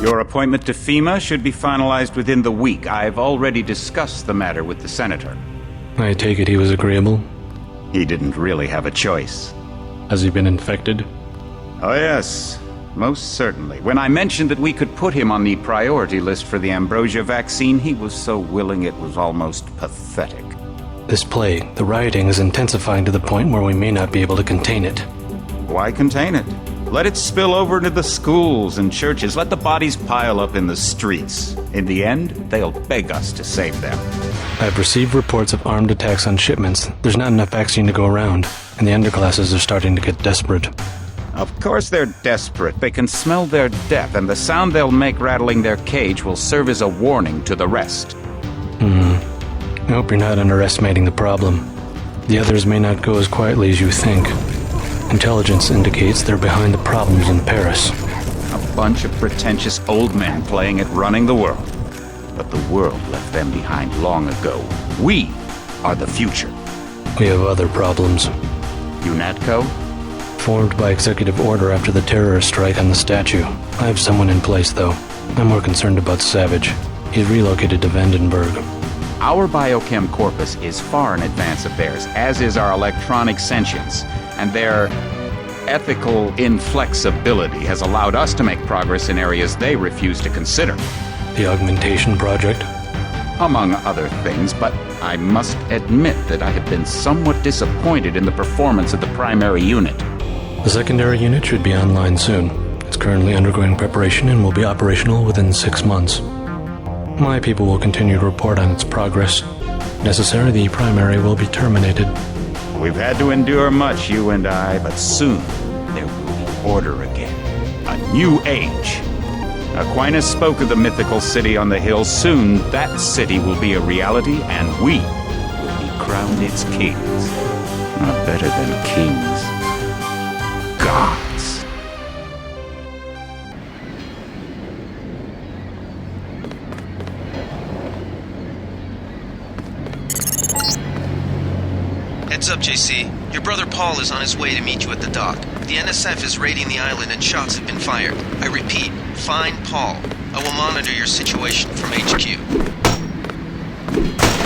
Your appointment to FEMA should be finalized within the week. I've already discussed the matter with the senator. I take it he was agreeable? He didn't really have a choice. Has he been infected? Oh yes, most certainly. When I mentioned that we could put him on the priority list for the ambrosia vaccine, he was so willing it was almost pathetic. This plague, the rioting, is intensifying to the point where we may not be able to contain it. Why contain it? Let it spill over into the schools and churches. Let the bodies pile up in the streets. In the end, they'll beg us to save them. I've received reports of armed attacks on shipments. There's not enough vaccine to go around, and the underclasses are starting to get desperate. Of course they're desperate. They can smell their death, and the sound they'll make rattling their cage will serve as a warning to the rest. I hope you're not underestimating the problem. The others may not go as quietly as you think. Intelligence indicates they're behind the problems in Paris. A bunch of pretentious old men playing at running the world. But the world left them behind long ago. We are the future. We have other problems. UNATCO? Formed by executive order after the terrorist strike on the statue. I have someone in place, though. I'm more concerned about Savage. He's relocated to Vandenberg. Our biochem corpus is far in advance of theirs, as is our electronic sentience, and their ethical inflexibility has allowed us to make progress in areas they refuse to consider. The augmentation project? Among other things, but I must admit that I have been somewhat disappointed in the performance of the primary unit. The secondary unit should be online soon. It's currently undergoing preparation and will be operational within 6 months. My people will continue to report on its progress. If necessary, the primary will be terminated. We've had to endure much, you and I, but soon there will be order again. A new age. Aquinas spoke of the mythical city on the hill. Soon that city will be a reality, and we will be crowned its kings. Not better than kings. Gods. Heads up, JC. Your brother Paul is on his way to meet you at the dock. The NSF is raiding the island and shots have been fired. I repeat, find Paul. I will monitor your situation from HQ.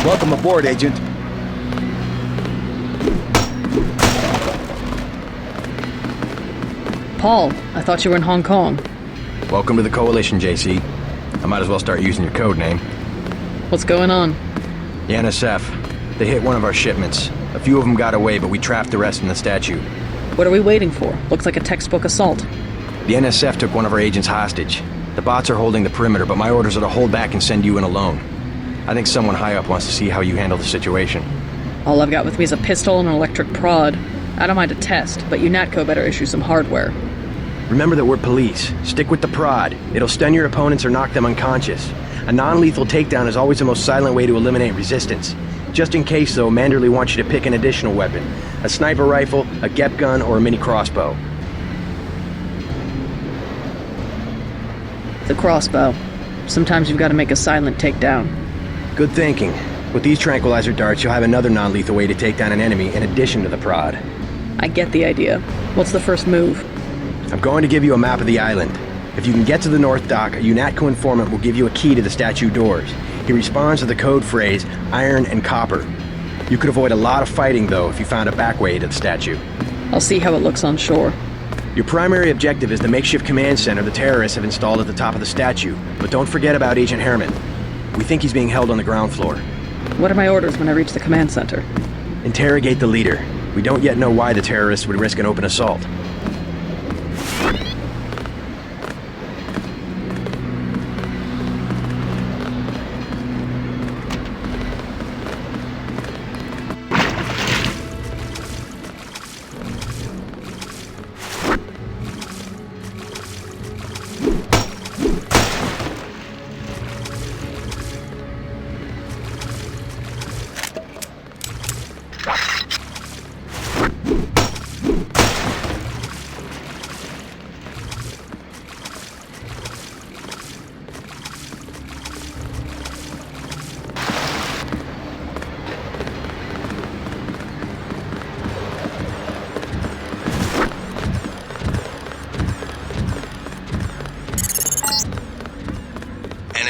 Welcome aboard, Agent. Paul, I thought you were in Hong Kong. Welcome to the Coalition, JC. I might as well start using your code name. What's going on? The NSF. They hit one of our shipments. A few of them got away, but we trapped the rest in the statue. What are we waiting for? Looks like a textbook assault. The NSF took one of our agents hostage. The bots are holding the perimeter, but my orders are to hold back and send you in alone. I think someone high up wants to see how you handle the situation. All I've got with me is a pistol and an electric prod. I don't mind a test, but UNATCO better issue some hardware. Remember that we're police. Stick with the prod. It'll stun your opponents or knock them unconscious. A non-lethal takedown is always the most silent way to eliminate resistance. Just in case, though, Manderley wants you to pick an additional weapon. A sniper rifle, a GEP gun, or a mini crossbow. The crossbow. Sometimes you've got to make a silent takedown. Good thinking. With these tranquilizer darts, you'll have another non-lethal way to take down an enemy in addition to the prod. I get the idea. What's the first move? I'm going to give you a map of the island. If you can get to the North Dock, a UNATCO informant will give you a key to the statue doors. He responds to the code phrase, iron and copper. You could avoid a lot of fighting, though, if you found a back way to the statue. I'll see how it looks on shore. Your primary objective is the makeshift command center the terrorists have installed at the top of the statue. But don't forget about Agent Herman. We think he's being held on the ground floor. What are my orders when I reach the command center? Interrogate the leader. We don't yet know why the terrorists would risk an open assault.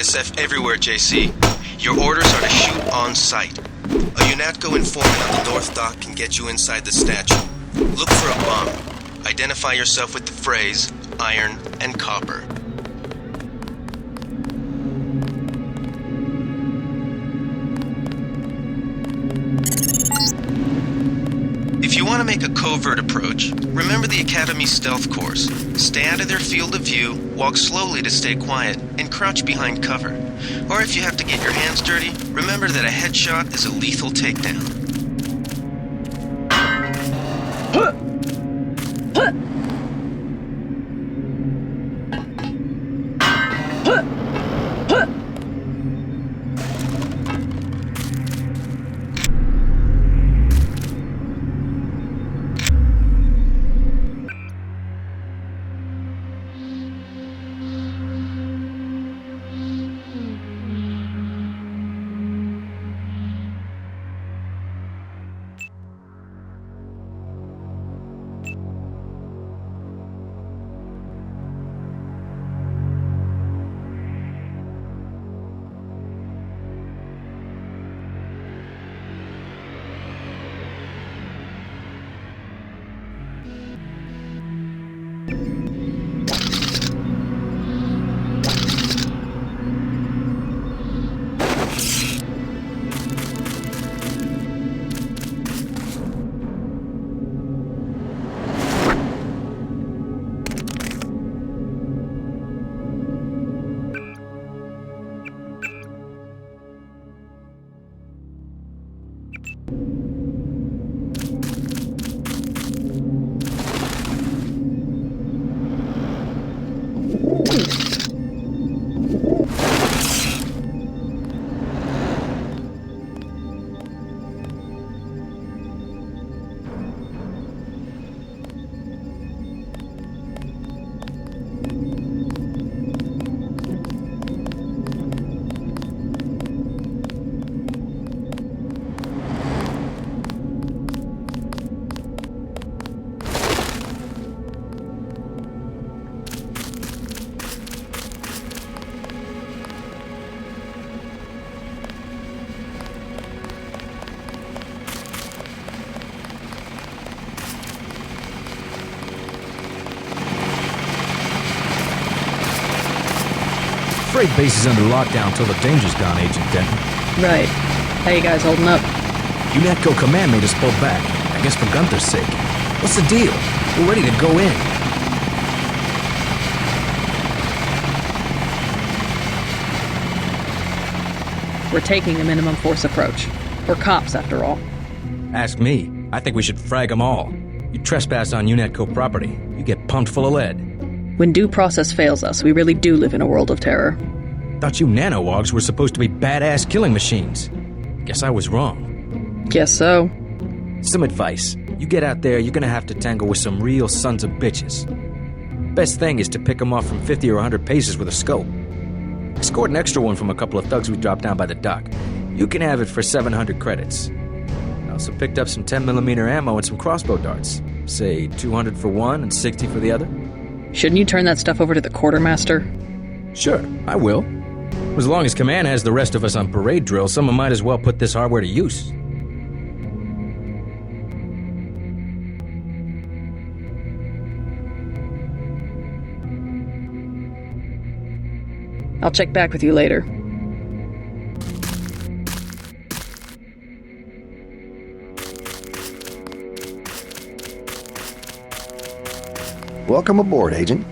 NSF everywhere, JC. Your orders are to shoot on sight. A UNATCO informant on the North Dock can get you inside the statue. Look for a bomb. Identify yourself with the phrase, iron and copper. If you want to make a covert approach, remember the Academy stealth course. Stay out of their field of view, walk slowly to stay quiet, and crouch behind cover. Or if you have to get your hands dirty, remember that a headshot is a lethal takedown. Freight base is under lockdown till the danger's gone, Agent Denton. Right. How you guys holding up? UNATCO command made us pull back. I guess for Gunther's sake. What's the deal? We're ready to go in. We're taking a minimum force approach. We're cops, after all. Ask me. I think we should frag them all. You trespass on UNATCO property, you get pumped full of lead. When due process fails us, we really do live in a world of terror. Thought you nanowogs were supposed to be badass killing machines. Guess I was wrong. Guess so. Some advice. You get out there, you're gonna have to tangle with some real sons of bitches. Best thing is to pick them off from 50 or 100 paces with a scope. I scored an extra one from a couple of thugs we dropped down by the dock. You can have it for 700 credits. I also picked up some 10mm ammo and some crossbow darts. Say 200 for one and 60 for the other. Shouldn't you turn that stuff over to the quartermaster? Sure, I will. As long as Command has the rest of us on parade drill, someone might as well put this hardware to use. I'll check back with you later. Welcome aboard, Agent.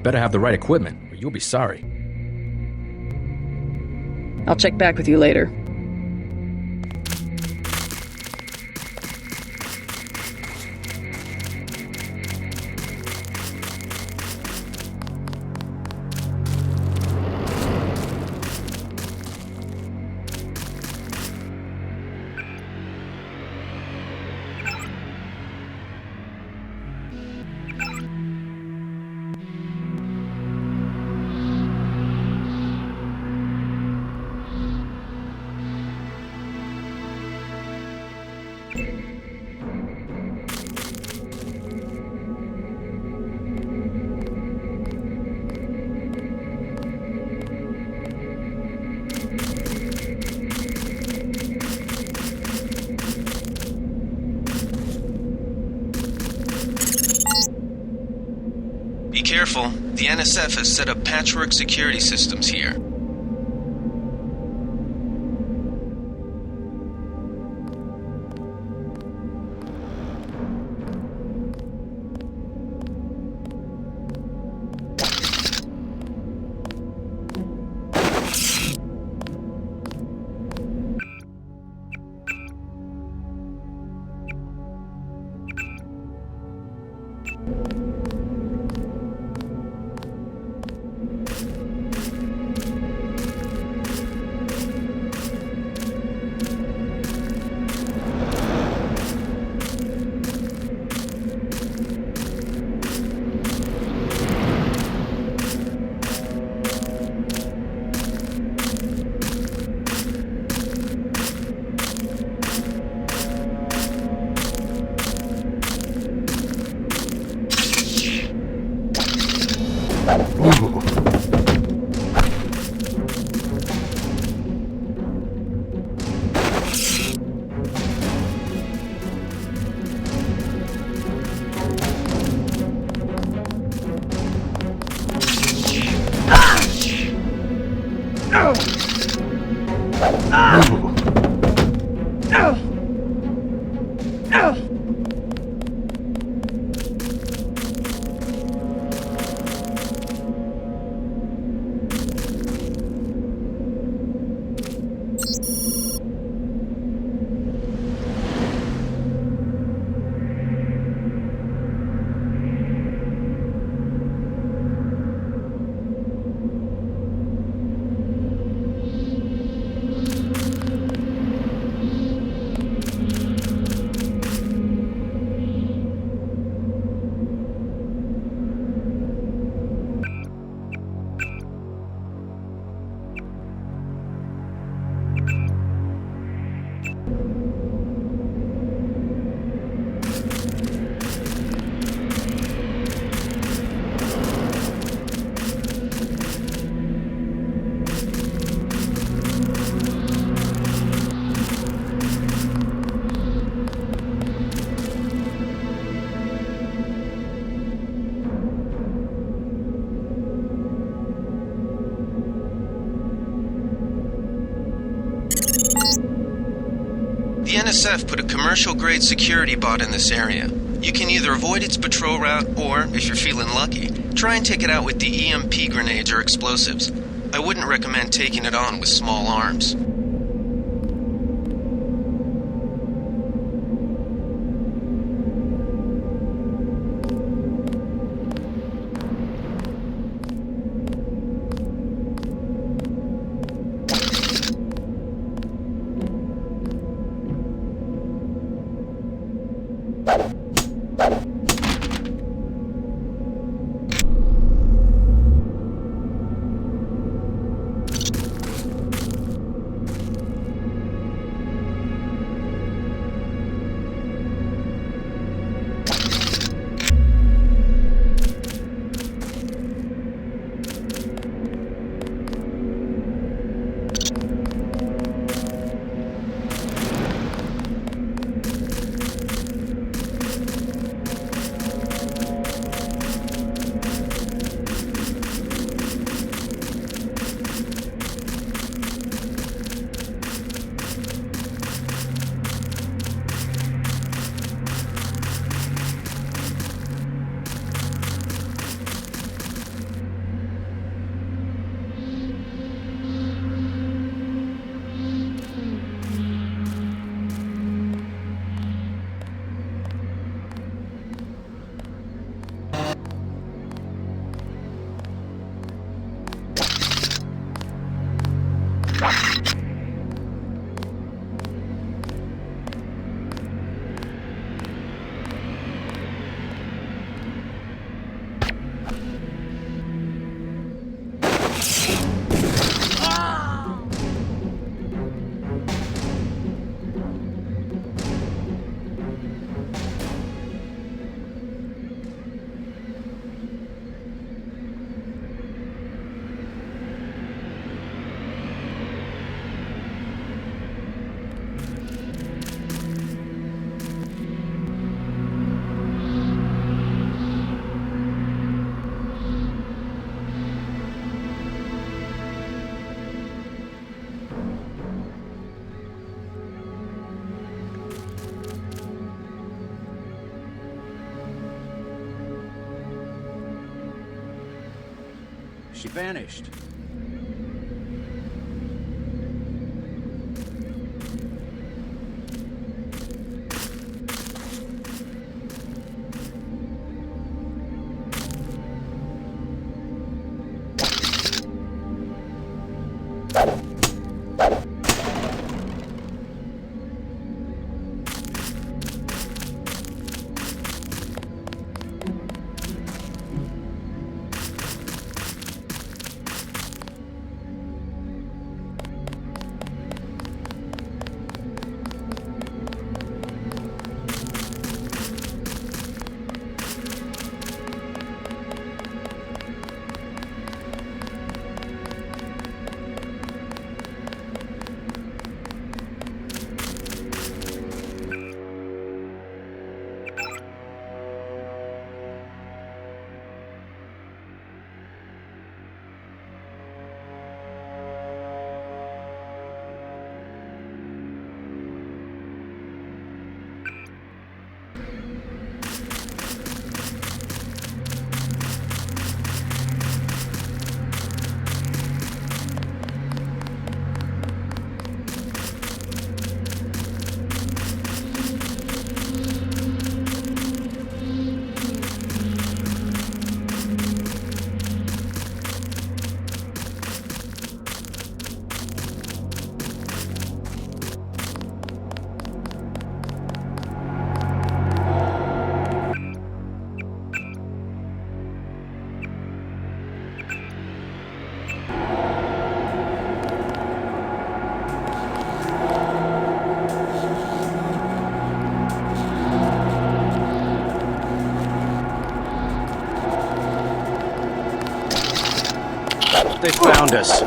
Better have the right equipment, or you'll be sorry. I'll check back with you later. careful. The NSF has set up patchwork security systems here. The NSF put a commercial-grade security bot in this area. You can either avoid its patrol route, or, if you're feeling lucky, try and take it out with the EMP grenades or explosives. I wouldn't recommend taking it on with small arms. She vanished. They found us.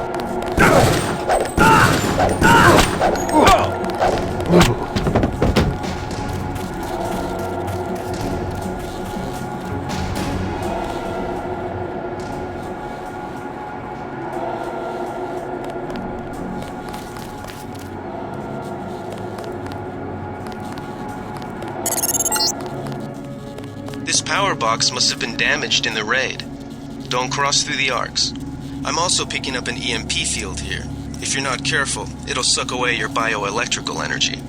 This power box must have been damaged in the raid. Don't cross through the arcs. I'm also picking up an EMP field here. If you're not careful, it'll suck away your bioelectrical energy.